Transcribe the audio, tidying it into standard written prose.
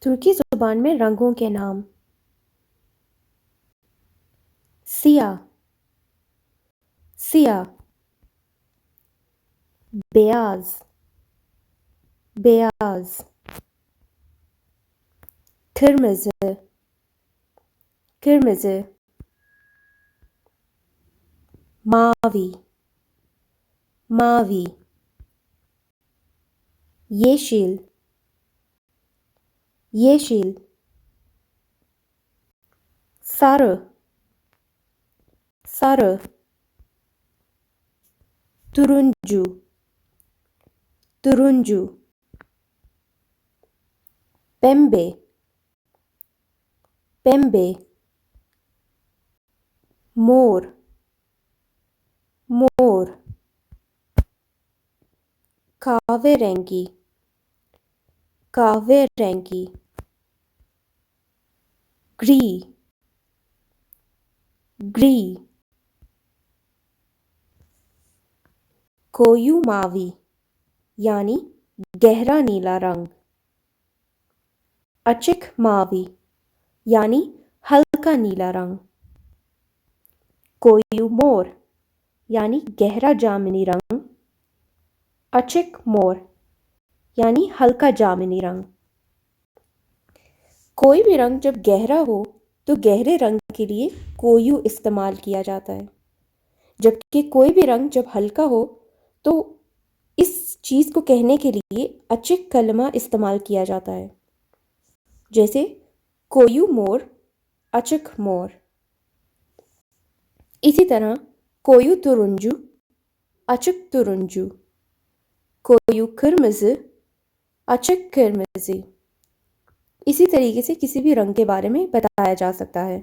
तुर्की ज़ुबान में रंगों के नाम: सियाह, सियाह, बेयाज, बेयाज, kırmızı, kırmızı, mavi, mavi, yeşil, yeşil, sarı, sarı, turuncu, turuncu, pembe, pembe, mor, mor, kahverengi, kahverengi, gri, gri, koyu mavi यानी गहरा नीला रंग, açık mavi यानी हल्का नीला रंग, कोयू मोर यानी गहरा जामुनी रंग, açık मोर यानी हल्का जामुनी रंग। कोई भी रंग जब गहरा हो तो गहरे रंग के लिए कोयू इस्तेमाल किया जाता है, जबकि कोई भी रंग जब हल्का हो तो इस चीज़ को कहने के लिए açık कलमा इस्तेमाल किया जाता है, जैसे कोयू मोर, açık मोर। इसी तरह koyu turuncu, açık turuncu, koyu kırmızı, açık kırmızı। इसी तरीके से किसी भी रंग के बारे में बताया जा सकता है।